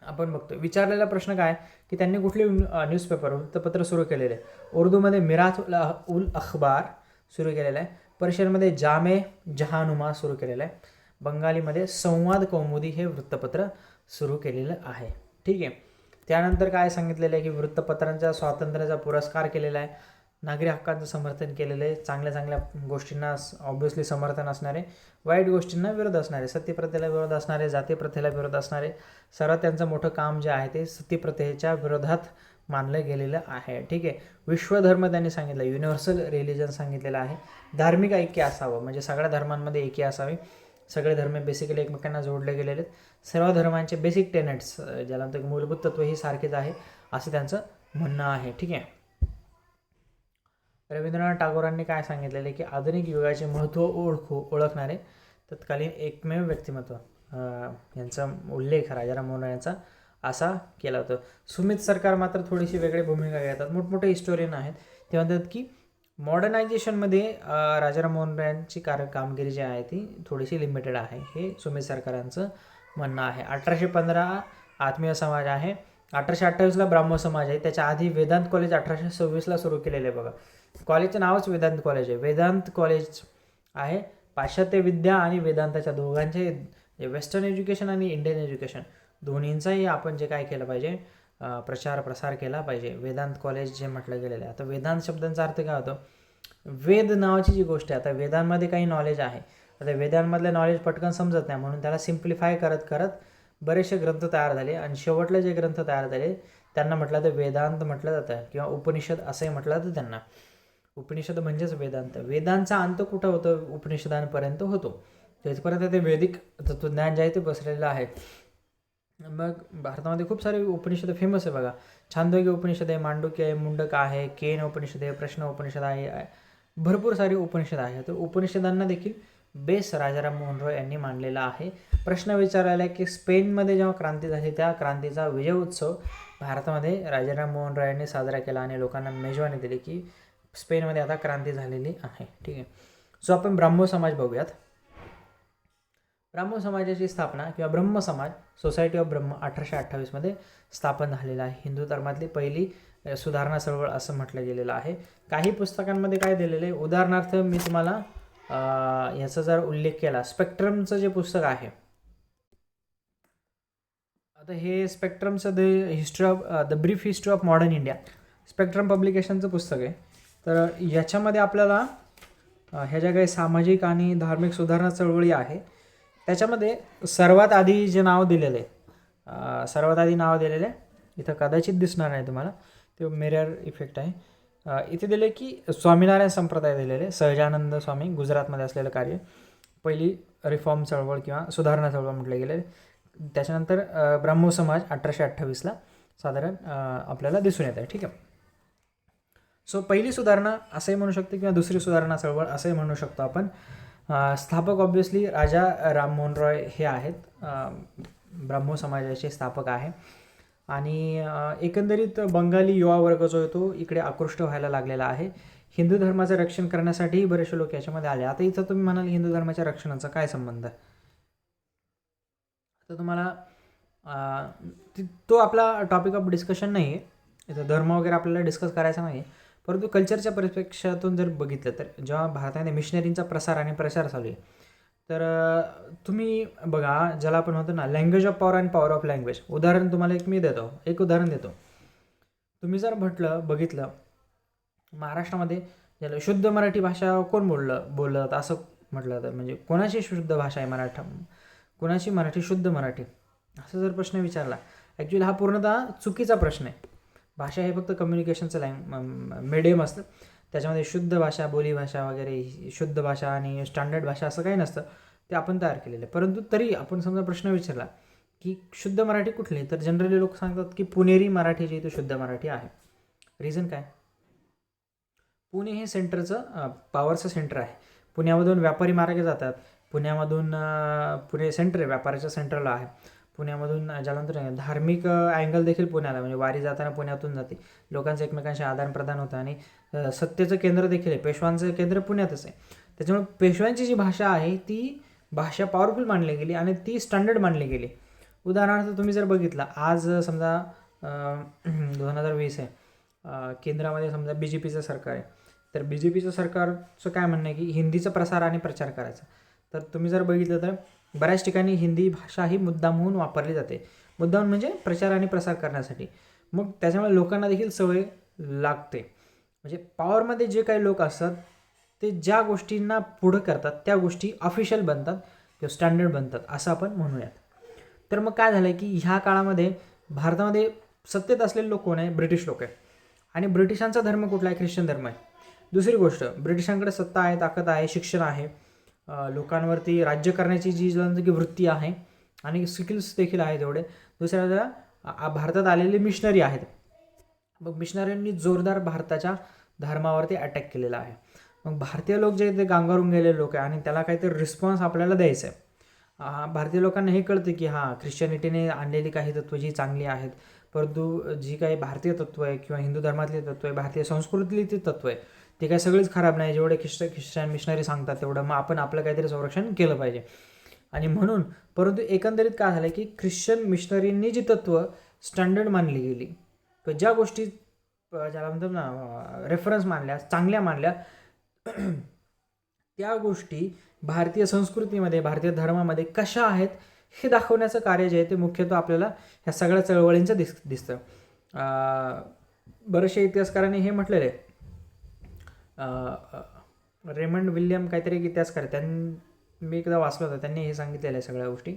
Speaker 1: आपण बघतो. विचारलेला प्रश्न काय की त्यांनी कुठले न्यूजपेपर वृत्तपत्र सुरू केलेले आहे. उर्दूमध्ये मिरात उल अखबार सुरू केलेलं आहे. पर्शियनमध्ये जामे जहानुमा सुरू केलेलं आहे. बंगालीमध्ये संवाद कौमुदी हे वृत्तपत्र सुरू केलेलं आहे. ठीक आहे. त्यानंतर काय सांगितलेलं आहे की वृत्तपत्रांच्या स्वातंत्र्याचा पुरस्कार केलेला आहे, नागरी हक्कांचं समर्थन केलेलं आहे, चांगल्या चांगल्या गोष्टींना ऑब्व्हियसली समर्थन असणारे, वाईट गोष्टींना विरोध असणारे, सतीप्रथेला विरोध असणारे, जातीप्रथेला विरोध असणारे, सर्वात त्यांचं मोठं काम जे आहे ते सतीप्रथेच्या विरोधात मानलं गेलेलं आहे. ठीक आहे. विश्वधर्म त्यांनी सांगितलं, युनिव्हर्सल रिलिजन सांगितलेलं आहे. धार्मिक ऐक्य असावं, म्हणजे सगळ्या धर्मांमध्ये ऐक्य असावे, सगळे धर्म बेसिकली एकमेकांना जोडले गेलेले आहेत, सर्व धर्मांचे बेसिक टेनेट्स ज्याला म्हणतो मूलभूत तत्व ही सारखेच आहे असं त्यांचं म्हणणं आहे. ठीक आहे. रवींद्रनाथ टागोरांनी काय सांगितलेलं आहे की आधुनिक युगाचे महत्त्व ओळखणारे तत्कालीन एकमेव व्यक्तिमत्व यांचा उल्लेख राजाराम मोहन रॉय यांचा असा केला होता. सुमित सरकार मात्र थोडीशी वेगळी भूमिका घेतात. मोठमोठे हिस्टोरियन आहेत, ते म्हणतात की मॉडर्नायझेशनमध्ये राजाराम मोहन रॉयांची कामगिरी जी आहे ती थोडीशी लिमिटेड आहे, हे सुमित सरकारांचं म्हणणं आहे. 1815 आत्मीय समाज आहे, 1828ला ब्राह्मो समाज आहे. त्याच्या आधी वेदांत कॉलेज 1826ला सुरू केलेलं आहे. बघा, कॉलेजचं नावच वेदांत कॉलेज आहे. वेदांत कॉलेज आहे. पाश्चात्य विद्या आणि वेदांताच्या दोघांचे वेस्टर्न एज्युकेशन आणि इंडियन एज्युकेशन दोन्हींचाही आपण जे काय केलं पाहिजे, प्रचार प्रसार केला पाहिजे. वेदांत कॉलेज जे म्हटलं गेलेलं आहे. आता वेदांत शब्दांचा अर्थ काय होतो, वेद नावाची जी गोष्ट आहे, आता वेदांमध्ये काही नॉलेज आहे, आता वेदांमधलं नॉलेज पटकन समजत नाही, म्हणून त्याला सिम्प्लिफाय करत करत बरेचसे ग्रंथ तयार झाले आणि शेवटले जे ग्रंथ तयार झाले त्यांना म्हटलं तर वेदांत म्हटलं जातं किंवा उपनिषद असंही म्हटलं जातं त्यांना. उपनिषद म्हणजेच वेदांत. वेदांचा अंत कुठं होतं, उपनिषदांपर्यंत होतो. तिथपर्यंत ते वैदिक तत्त्वज्ञान जे आहे ते पसरलेलं आहे. मग भारतामध्ये खूप सारे उपनिषद फेमस आहे बघा. छांदोग्य उपनिषद आहे, मांडुक्य आहे, मुंडक आहे, केन उपनिषद आहे, प्रश्न उपनिषद आहे, भरपूर सारे उपनिषद आहे. तर उपनिषदांना देखील बेस राजाराम मोहन रॉय यांनी मांडलेला आहे. प्रश्न विचारायला की स्पेनमध्ये जेव्हा क्रांती झाली त्या क्रांतीचा विजय उत्सव भारतामध्ये राजाराम मोहन रॉय यांनी साजरा केला आणि लोकांना मेजवानी दिली की स्पेनमध्ये आता क्रांती झालेली आहे. ठीक आहे. सो आपण ब्राह्मो समाज बघूयात. ब्राह्मो समाजाची स्थापना किंवा ब्रह्म समाज, सोसायटी ऑफ ब्रह्म 1828मध्ये स्थापन झालेला आहे. हिंदू धर्मातली पहिली सुधारणा चळवळ असं म्हटलं गेलेलं आहे. काही पुस्तकांमध्ये काय दिलेलं आहे, उदाहरणार्थ मी तुम्हाला याचा जर उल्लेख केला, स्पेक्ट्रमचं जे पुस्तक आहे, आता हे स्पेक्ट्रमचं the brief history of modern India, spectrum पब्लिकेशनचं पुस्तक आहे. तर याच्यामध्ये आपल्याला ह्या ज्या काही सामाजिक आणि धार्मिक सुधारणा चळवळी आहे त्याच्यामध्ये सर्वात आधी जे नाव दिलेलं आहे, सर्वात आधी नाव दिलेलं आहे, इथं कदाचित दिसणार नाही तुम्हाला, ते मिरर इफेक्ट आहे. इथे दिले की स्वामीनारायण संप्रदाय दिलेले, सहजानंद स्वामी, गुजरातमध्ये असलेलं कार्य, पहिली रिफॉर्म चळवळ किंवा सुधारणा चळवळ म्हटले गेले. त्याच्यानंतर ब्राह्मो समाज 1828ला साधारण आपल्याला दिसून येत आहे. ठीक आहे. सो पहिली सुधारणा असंही म्हणू शकतो किंवा दुसरी सुधारणा चळवळ असंही म्हणू शकतो आपण. स्थापक ऑब्व्हियसली राजा राम मोहन रॉय हे आहेत, ब्राह्मो समाजाचे स्थापक आहे. आणि एकंदरीत बंगाली युवा वर्ग जो आहे तो इकडे आकृष्ट व्हायला लागलेला आहे. हिंदू धर्माचं रक्षण करण्यासाठीही बरेचसे लोक याच्यामध्ये आले. आता इथं तुम्ही म्हणाल हिंदू धर्माच्या रक्षणाचा काय संबंध आहे, तर तुम्हाला तो आपला टॉपिक ऑफ डिस्कशन नाही आहे. इथं धर्म वगैरे आपल्याला डिस्कस करायचा नाही, परंतु कल्चरच्या परिप्रेक्ष्यातून जर बघितलं तर जेव्हा भारतामध्ये मिशनरींचा प्रसार आणि प्रचार चालू आहे, तर तुम्ही बघा, ज्याला आपण म्हणतो ना language of power and power of language. उदाहरण तुम्हाला एक उदाहरण देतो. तुम्ही जर बघितलं महाराष्ट्रामध्ये ज्याला शुद्ध मराठी भाषा कोण बोललं असं म्हटलं तर, म्हणजे कोणाची शुद्ध भाषा आहे कोणाची मराठी शुद्ध मराठी, असं जर प्रश्न विचारला, ॲक्च्युली हा पूर्णतः चुकीचा प्रश्न आहे. भाषा हे फक्त कम्युनिकेशनचं मीडियम असतं. त्याच्यामध्ये शुद्ध भाषा, बोलीभाषा वगैरे, शुद्ध भाषा आणि स्टँडर्ड भाषा असं काही नसतं, ते आपण तयार केलेलं आहे. परंतु तरी आपण समजा प्रश्न विचारला की शुद्ध मराठी कुठली, तर जनरली लोक सांगतात की पुणेरी मराठी जी तो शुद्ध मराठी आहे. रिझन काय? पुणे हे सेंटरचं पॉवरचं सेंटर आहे. पुण्यामधून व्यापारी मार्गे जातात. पुणे सेंटर आहे, व्यापाराच्या सेंटरला आहे. पुण्यामधून ज्यानंतर धार्मिक अँगल देखील पुण्याला, म्हणजे वारी जाताना पुण्यातून जाते. लोकांचं एकमेकांशी आदानप्रदान होतं आणि सत्तेचं केंद्र देखील आहे. पेशवांचं केंद्र पुण्यातच आहे. त्याच्यामुळे पेशव्यांची जी भाषा आहे ती भाषा पॉवरफुल मानली गेली आणि ती स्टँडर्ड मानली गेली. उदाहरणार्थ तुम्ही जर बघितलं, आज समजा 2020 आहे, केंद्रामध्ये समजा BJPचं सरकार आहे, तर BJPचं सरकारचं काय म्हणणं आहे की हिंदीचा प्रसार आणि प्रचार करायचा. तर तुम्ही जर बघितलं तर बऱ्याच ठिकाणी हिंदी भाषा ही मुद्दामहून वापरली जाते. मुद्दामून म्हणजे प्रचार आणि प्रसार करण्यासाठी. मग त्याच्यामुळे लोकांना देखील सवय लागते. म्हणजे पॉवरमध्ये जे काही लोक असतात ते ज्या गोष्टींना पुढं करतात त्या गोष्टी ऑफिशियल बनतात किंवा स्टँडर्ड बनतात, असं आपण म्हणूयात. तर मग काय झालं आहे की ह्या काळामध्ये भारतामध्ये सत्तेत असलेले लोक कोण आहे? ब्रिटिश लोक आहे. आणि ब्रिटिशांचा धर्म कुठला आहे? ख्रिश्चन धर्म आहे. दुसरी गोष्ट, ब्रिटिशांकडे सत्ता आहे, ताकद आहे, शिक्षण आहे, लोकांवरती राज्य करण्याची जी की वृत्ती आहे आणि स्किल्स देखील आहेत एवढे. दुसऱ्या भारतात आलेले मिशनरी आहेत. मग मिशनरींनी जोरदार भारताच्या धर्मावरती अटॅक केलेला आहे. मग भारतीय लोक जे ते गांगारून गेलेले लोक आहे आणि त्याला काहीतरी रिस्पॉन्स आपल्याला द्यायचा आहे. भारतीय लोकांना हे कळते की ख्रिश्चनिटीने आणलेली काही तत्त्व जी चांगली आहेत, परंतु जी काही भारतीय तत्त्व आहे किंवा हिंदू धर्मातली तत्त्व आहे, भारतीय संस्कृतीतली ती तत्त्व आहे, ते काही सगळीच खराब नाही. जेवढे ख्रिश्चन मिशनरी सांगतात तेवढं मग आपण आपलं काहीतरी संरक्षण केलं पाहिजे. आणि म्हणून, परंतु एकंदरीत काय झालं की ख्रिश्चन मिशनरींनी जी तत्त्व स्टँडर्ड मानली गेली किंवा ज्या गोष्टी ज्याला म्हणतात ना रेफरन्स मानल्या, चांगल्या मानल्या, त्या गोष्टी भारतीय संस्कृतीमध्ये, भारतीय धर्मामध्ये कशा आहेत हे दाखवण्याचं कार्य जे आहे ते मुख्यतः आपल्याला ह्या सगळ्या चळवळींचं दिसतं. बरेचशा इतिहासकारांनी हे म्हटलेलं आहे, रेमंड विल्यम काहीतरी एक इतिहासकार, मी एकदा वाचलं होतं, त्यांनी हे सांगितलेलं आहे सगळ्या गोष्टी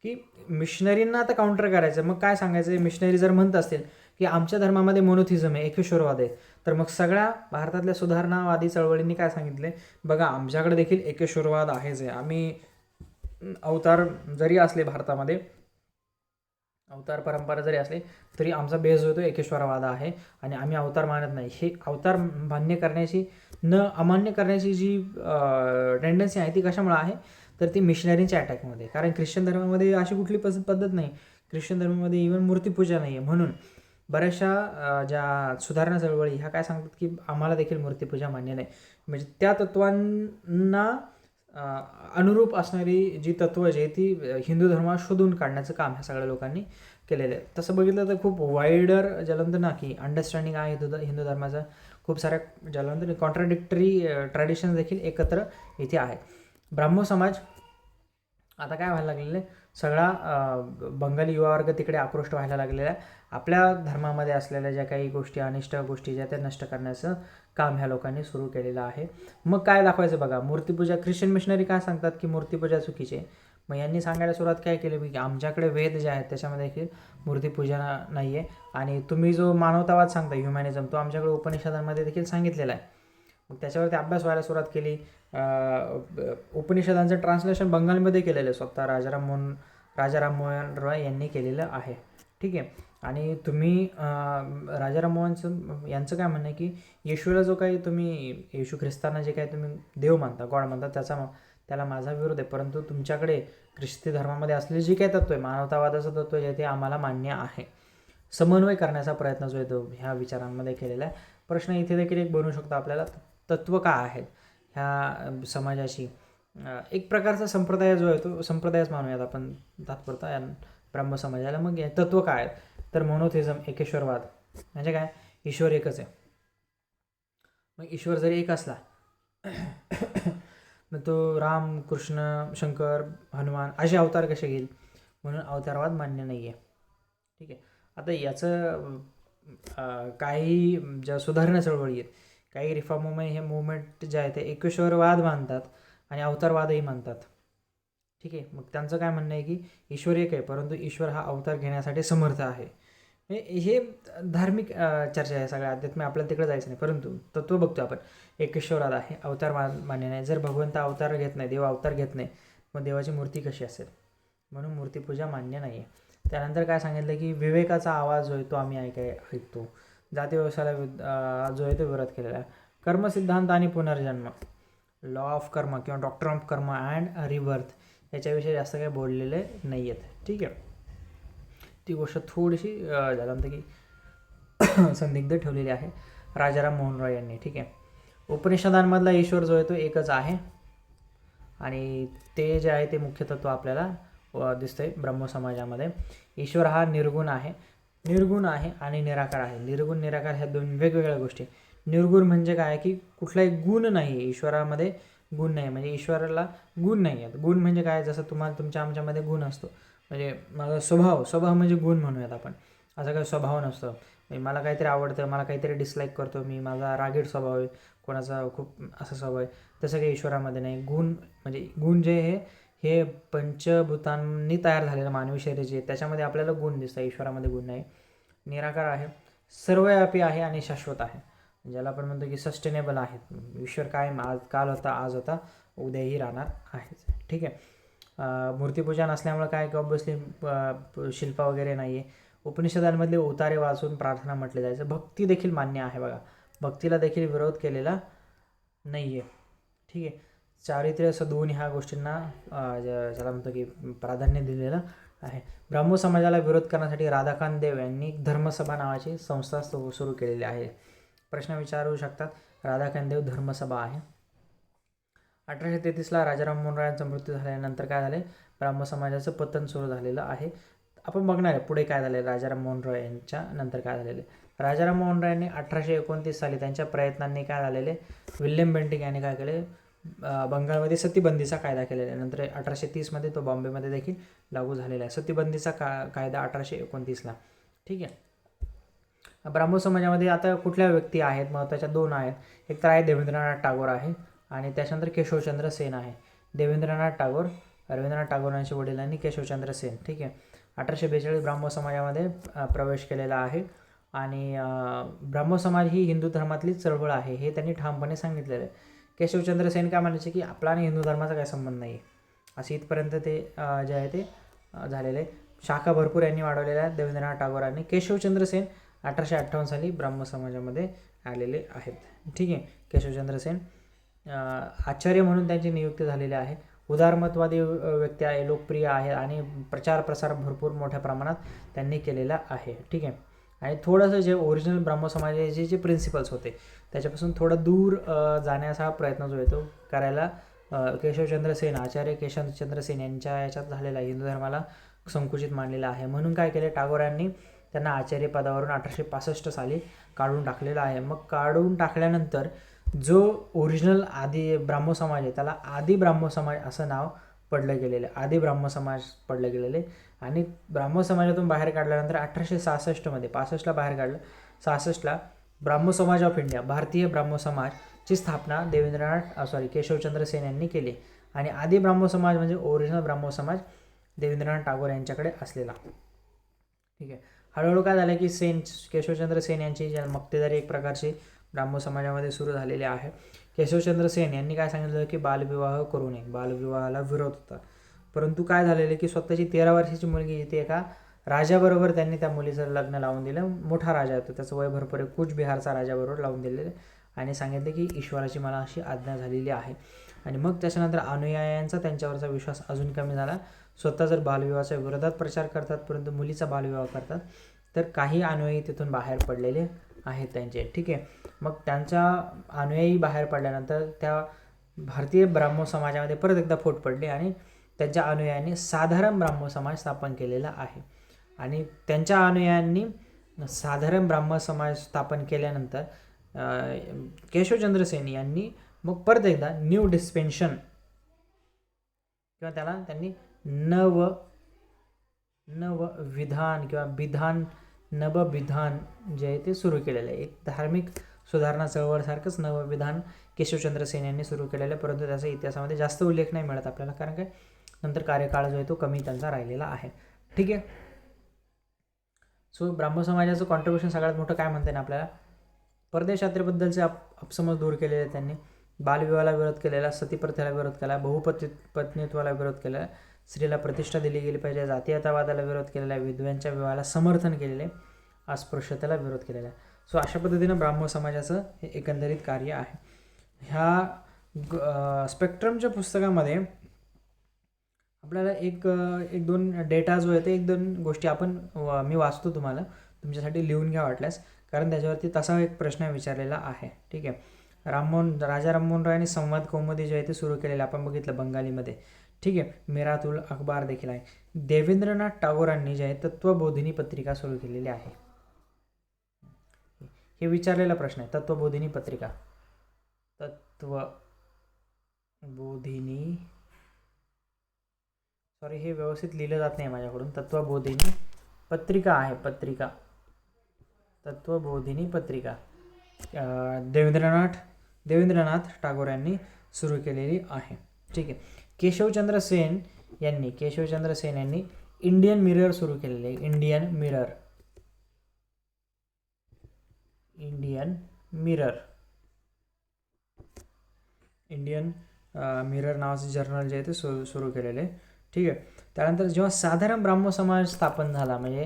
Speaker 1: की मिशनरींना आता काउंटर करायचं. मग काय सांगायचं, मिशनरी जर म्हणत असतील की आमच्या धर्मामध्ये मोनोथिझम आहे, एकेश्वरवाद आहे, तर मग सगळ्या भारतातल्या सुधारणावादी चळवळींनी काय सांगितले, बघा आमच्याकडे देखील एकेश्वरवाद आहेच आहे. आम्ही अवतार जरी असले, भारतामध्ये अवतार परंपरा जरी असले तरी आमचा बेस जो तो एकेश्वरवाद आहे आणि आम्ही अवतार मानत नाही. हे अवतार मान्य करण्याची अमान्य करण्याची जी टेंडन्सी आहे ती कशामुळे आहे, तर ती मिशनरीच्या अटॅकमध्ये. कारण ख्रिश्चन धर्मामध्ये अशी कुठली पद्धत नाही. ख्रिश्चन धर्मामध्ये इव्हन मूर्तीपूजा नाही आहे. म्हणून बऱ्याचशा ज्या सुधारणा चळवळी ह्या काय सांगतात की आम्हाला देखील मूर्तीपूजा मान्य नाही. म्हणजे त्या तत्त्वांना अनुरूप असणारी जी तत्त्व जी आहे ती हिंदू धर्मात शोधून काढण्याचं काम ह्या सगळ्या लोकांनी केलेलं आहे. तसं बघितलं तर खूप वाईडर ज्यानंतर ना की अंडरस्टँडिंग आहे हिंदू धर्माचा. खूप साऱ्या ज्यानंतर कॉन्ट्राडिक्टरी ट्रॅडिशन्स देखील एकत्र इथे आहेत. ब्राह्मो समाज आता काय व्हायला लागलेलं आहे, सगळा बंगाली युवा वर्ग तिकडे आकृष्ट व्हायला लागलेला आहे. आपल्या धर्मामध्ये असलेल्या ज्या काही गोष्टी, अनिष्ट गोष्टी ज्या त्या नष्ट करण्याचं काम ह्या लोकांनी सुरू केलेलं आहे. मग काय दाखवायचं बघा, मूर्तीपूजा. ख्रिश्चन मिशनरी काय सांगतात की मूर्तीपूजा चुकीची आहे. मग यांनी सांगायला सुरुवात काय केली की आमच्याकडे वेद जे आहेत त्याच्यामध्ये देखील मूर्तीपूजा नाही आहे आणि तुम्ही जो मानवतावाद सांगता, ह्युमॅनिझम, तो आमच्याकडे उपनिषदांमध्ये देखील सांगितलेला आहे. मग त्याच्यावरती अभ्यास व्हायला सुरुवात केली. उपनिषदांचं ट्रान्सलेशन बंगालीमध्ये केलेलं आहे, स्वतः राजाराम मोहन रॉय यांनी केलेलं आहे. ठीक आहे. आणि तुम्ही राजाराम मोहन यांचं काय म्हणणं आहे की येशूला जो काही तुम्ही, येशू ख्रिस्तांना जे काही तुम्ही देव मानता, गॉड मानता, त्याला माझा विरोध आहे. परंतु तुमच्याकडे ख्रिस्ती धर्मामध्ये असलेले जे काही तत्त्व आहे, मानवतावादाचं तत्त्व जे ते आम्हाला मान्य आहे. समन्वय करण्याचा प्रयत्न जो आहे तो ह्या विचारांमध्ये केलेला आहे. प्रश्न इथे देखील एक बनू शकतो आपल्याला, तत्त्व काय आहेत ह्या समाजाची. एक प्रकारचा संप्रदाय जो आहे तो संप्रदायच मानूयात आपण तात्पुरता ब्राह्म समाजाला. मग तत्त्व काय आहेत, तर मोनोथिझम, एकेश्वरवाद, म्हणजे काय, ईश्वर एकच आहे. मग ईश्वर जरी एक असला मग तो राम, कृष्ण, शंकर, हनुमान असे अवतार कसे घेईल, म्हणून अवतारवाद मान्य नाही आहे. ठीक आहे. आता याचं काही ज्या सुधारणा चळवळी आहेत, काही रिफॉर्म मुवमेंट जे आहे ते एकश्वरवाद मानतात आणि अवतारवादही मानतात. ठीक आहे. मग त्यांचं काय म्हणणं आहे की ईश्वर एक आहे, परंतु ईश्वर हा अवतार घेण्यासाठी समर्थ आहे. हे धार्मिक चर्चा आहे सगळ्या, अध्यात्म आपल्याला तिकडे जायचं नाही. परंतु तत्व बघतो आपण, एकश्वरवाद आहे, अवतार मान्य नाही. जर भगवंत अवतार घेत नाही, देव अवतार घेत नाही, मग देवाची मूर्ती कशी असेल, म्हणून मूर्तीपूजा मान्य नाही आहे. त्यानंतर काय सांगितलं की विवेकाचा आवाज जो आहे तो आम्ही ऐकतो. जाती व्यवसायाला जो आहे तो विरोध केलेला आहे. कर्मसिद्धांत आणि पुनर्जन्म, लॉ ऑफ कर्म किंवा डॉक्टर ऑफ कर्म अँड रिबर्थ याच्याविषयी जास्त काही बोललेले नाही आहेत. ठीक आहे. ती गोष्ट थोडीशी झालं म्हणतं की संदिग्ध ठेवलेली आहे राजाराम मोहन रॉय यांनी. ठीक आहे. उपनिषदांमधला ईश्वर जो आहे तो एकच आहे आणि ते जे आहे ते मुख्य तत्व आपल्याला दिसतंय ब्रह्मसमाजामध्ये. ईश्वर हा निर्गुण आहे आणि निराकार आहे. निर्गुण निराकार ह्या दोन वेगवेगळ्या गोष्टी. निर्गुण म्हणजे काय की कुठलाही गुण नाही ईश्वरामध्ये, गुण नाही म्हणजे ईश्वराला गुण नाही आहेत. गुण म्हणजे काय, जसं तुमच्या आमच्यामध्ये गुण असतो, म्हणजे माझा स्वभाव म्हणजे गुण म्हणूयात आपण. असा काही स्वभाव नसतो, म्हणजे मला काहीतरी आवडतं, मला काहीतरी डिसलाईक करतो मी, माझा रागीट स्वभाव आहे, कोणाचा खूप असा स्वभाव आहे, तसं काही ईश्वरामध्ये नाही. गुण म्हणजे गुण जे हे पंचभूतांनी तयार झालेलं मानवी शरीर जे त्याच्यामध्ये आपल्याला गुण दिसतात, ईश्वरामध्ये गुण नाही. निराकार आहे, सर्वव्यापी आहे आणि शाश्वत आहे, ज्याला आपण म्हणतो की सस्टेनेबल आहे. ईश्वर काय काल होता, आज होता, उद्याही राहणार आहे. ठीक आहे. मूर्तीपूजा नसल्यामुळे काय की ऑब्व्हियसली शिल्प वगैरे नाही आहे. उपनिषदांमधले उतारे वाचून प्रार्थना म्हटले जायचं. भक्ती देखील मान्य आहे बघा, भक्तीला देखील विरोध केलेला नाही आहे. ठीक आहे. चारित्र्य सद्गुण ह्या गोष्टींना ज्याला म्हणतो की प्राधान्य दिलेलं आहे. ब्राह्मो समाजाला विरोध करण्यासाठी राधाकांत देव यांनी धर्मसभा नावाची संस्था सुरू केलेली आहे. प्रश्न विचारू शकतात, राधाकांत देव धर्मसभा आहे. 1833ला राजाराम मोहन रॉय यांचा मृत्यू झाल्यानंतर काय झाले, ब्राह्मो समाजाचं पतन सुरू झालेलं आहे. आपण बघणार आहे पुढे काय झाले, राजाराम मोहन रॉय यांच्या नंतर काय झालेले. राजाराम मोहन रॉय यांनी 1829 साली त्यांच्या प्रयत्नांनी काय झालेले, विल्यम बेंटिक यांनी काय केले, बंगालमध्ये सतीबंदीचा कायदा केलेला आहे. नंतर 1830मध्ये तो बॉम्बेमध्ये देखील लागू झालेला आहे. सतीबंदीचा कायदा 1829ला. ठीक आहे. ब्राह्मो समाजामध्ये आता कुठल्या व्यक्ती आहेत, महत्त्वाच्या दोन आहेत. एक तर आहे देवेंद्रनाथ टागोर आहे आणि त्याच्यानंतर केशवचंद्र सेन आहे. रवींद्रनाथ टागोरांच्या वडिलांनी केशवचंद्र सेन. ठीक आहे. 1842 ब्राह्मो समाजामध्ये प्रवेश केलेला आहे आणि ब्राह्मो समाज ही हिंदू धर्मातली चळवळ आहे हे त्यांनी ठामपणे सांगितलेलं आहे. केशवचंद्र सेन काय म्हणायचे की आपला आणि हिंदू धर्माचा काही संबंध नाही आहे, असे इथपर्यंत ते जे आहे ते झालेले. शाखा भरपूर यांनी वाढवलेल्या आहेत देवेंद्रनाथ टागोरांनी. केशवचंद्र सेन 1858 साली ब्राह्मो समाजामध्ये आलेले आहेत. ठीक आहे. केशवचंद्र सेन आचार्य म्हणून त्यांची नियुक्ती झालेली आहे. उदारमतवादी व्यक्ती आहे, लोकप्रिय आहे आणि प्रचार प्रसार भरपूर मोठ्या प्रमाणात त्यांनी केलेला आहे. ठीक आहे. आणि थोडंसं जे ओरिजिनल ब्राह्मो समाजाचे जे प्रिन्सिपल्स होते त्याच्यापासून थोडं दूर जाण्याचा प्रयत्न जो आहे तो करायला केशवचंद्र सेन, आचार्य केशवचंद्र सेन यांच्या याच्यात झालेला हिंदू धर्माला संकुचित मानलेला आहे. म्हणून काय केले, टागोरांनी त्यांना आचार्य पदावरून 1865 साली काढून टाकलेला आहे. मग काढून टाकल्यानंतर जो ओरिजिनल आदी ब्राह्मो समाज आहे त्याला आदी ब्राह्मो समाज असं नाव पडलं गेलेलं आहे. आदी ब्राह्मो समाज पडलं गेलेले आणि ब्राह्मो समाजातून बाहेर काढल्यानंतर 1866मध्ये 65ला बाहेर काढलं, 66ला ब्राह्मो समाज ऑफ इंडिया, भारतीय ब्राह्मो समाजची स्थापना केशवचंद्र सेन यांनी केली आणि आदी ब्राह्मो समाज म्हणजे ओरिजिनल ब्राह्मो समाज देवेंद्रनाथ टागोर यांच्याकडे असलेला. ठीक आहे. हळूहळू काय झालं की केशवचंद्र सेन यांची मक्तेदारी एक प्रकारची ब्राह्मो समाजामध्ये सुरू झालेली आहे. केशवचंद्र सेन यांनी काय सांगितलं की बालविवाह करू नये, बालविवाहाला विरोध होता. परंतु काय झालेलं की स्वतःची 13 वर्षाची मुलगी ती एका राजाबरोबर त्यांनी त्या मुलीचं लग्न लावून दिलं. मोठा राजा होता, त्याचं वय भरपूर आहे, कूचबिहारचा राजाबरोबर लावून दिलेलं आणि सांगितले की ईश्वराची मला अशी आज्ञा झालेली आहे. आणि मग त्याच्यानंतर अनुयायांचा त्यांच्यावरचा विश्वास अजून कमी झाला. स्वतः जर बालविवाहाच्या विरोधात प्रचार करतात परंतु मुलीचा बालविवाह करतात, तर काही अनुयायी तिथून बाहेर पडलेले आहेत त्यांचे. ठीक आहे. मग त्यांच्या अनुयायी बाहेर पडल्यानंतर त्या भारतीय ब्राह्मो समाजामध्ये परत एकदा फूट पडली आणि त्यांच्या अनुयायांनी साधारण ब्राह्मो समाज स्थापन केलेला आहे आणि त्यांच्या अनुयायांनी साधारण ब्राह्मण समाज स्थापन केल्यानंतर केशवचंद्र सेन यांनी मग परत एकदा न्यू डिस्पेन्शन किंवा त्याला त्यांनी नवविधान किंवा नवविधान जे आहे ते सुरू केलेलं आहे. एक धार्मिक सुधारणा चळवळसारखंच नवविधान केशवचंद्र सेन यांनी सुरू केलेलं आहे, परंतु त्याचा इतिहासामध्ये जास्त उल्लेख नाही मिळत आपल्याला, कारण काय नंतर कार्यकाळ जो आहे तो कमी त्यांचा राहिलेला आहे. ठीक आहे. सो ब्राह्मण समाजाचं कॉन्ट्रीब्युशन सगळ्यात मोठं काय म्हणते ना आपल्याला, परदेश यात्रेबद्दलचे अपसमज दूर केलेले त्यांनी, बालविवाहाला विरोध केलेला, सतीप्रथेला विरोध केला, बहुपत्नीत्वाला विरोध केला, स्त्रीला प्रतिष्ठा दिली गेली पाहिजे, जातीयतावादाला विरोध केलेला आहे, विधव्यांच्या विवाहाला समर्थन केलेले, अस्पृश्यतेला विरोध केलेला आहे. सो अशा पद्धतीनं ब्राह्मण समाजाचं हे एकंदरीत कार्य आहे. ह्या स्पेक्ट्रमच्या पुस्तकामध्ये आपल्याला एक दोन डेटा जो आहे ते एक दोन गोष्टी मी वाचतो, तुम्हाला तुमच्यासाठी लिहून घ्या वाटल्यास, कारण त्याच्यावरती तसा एक प्रश्न विचारलेला आहे. ठीक आहे. राजा राममोहन राय यांनी संवाद कौमुदी जे आहे ते सुरू केलेलं आपण बघितलं बंगालीमध्ये. ठीक आहे. मिरातुल अखबार देखील आहे. देवेंद्रनाथ टागोरांनी जे आहे तत्वबोधिनी पत्रिका सुरू केलेली आहे. हे विचारलेला प्रश्न आहे, तत्वबोधिनी पत्रिका. तत्वबोधिनी, सॉरी हे व्यवस्थित लिहिलं जात नाही माझ्याकडून, तत्वबोधिनी पत्रिका आहे, पत्रिका, तत्वबोधिनी पत्रिका देवेंद्रनाथ टागोर यांनी सुरू केलेली आहे. ठीक आहे. केशवचंद्र सेन यांनी इंडियन मिरर सुरू केलेले आहे. इंडियन मिरर नावाचं जर्नल जे आहे ते सुरू केलेले आहे. ठीक आहे. त्यानंतर जेव्हा साधारण ब्राह्मण समाज स्थापन झाला, म्हणजे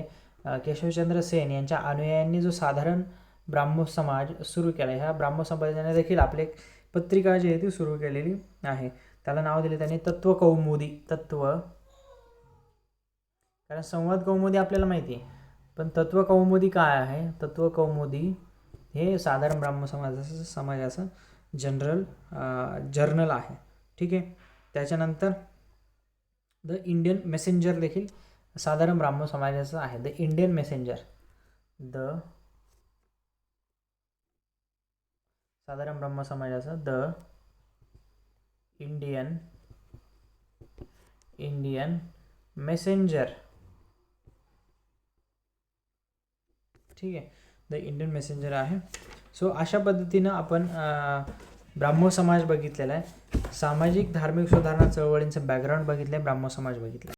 Speaker 1: केशवचंद्र सेन यांच्या अनुयायांनी जो साधारण ब्राह्मण समाज सुरू केला, ह्या ब्राह्मण समाजाने देखील आपली एक पत्रिका जी आहे ती सुरू केलेली आहे. त्याला नाव दिले त्यांनी तत्वकौमुदी. कारण संवाद कौमुदी आपल्याला माहिती आहे, पण तत्वकौमुदी काय आहे? तत्वकौमुदी हे साधारण ब्राह्मण समाजाचं जर्नल आहे. ठीक आहे. त्याच्यानंतर द इंडियन मेसेंजर देखील साधारण ब्राह्मण समाजाचं आहे. द इंडियन मेसेंजर, साधारण ब्राह्मण समाजाचं द इंडियन मेसेंजर. ठीक आहे. द इंडियन मेसेंजर आहे. सो अशा पद्धतीनं आपण ब्राह्मण समाज बघितलेला आहे. सामाजिक धार्मिक सुधारणा चळवळींचं बॅकग्राऊंड बघितलं आहे, ब्राह्मण समाज बघितला.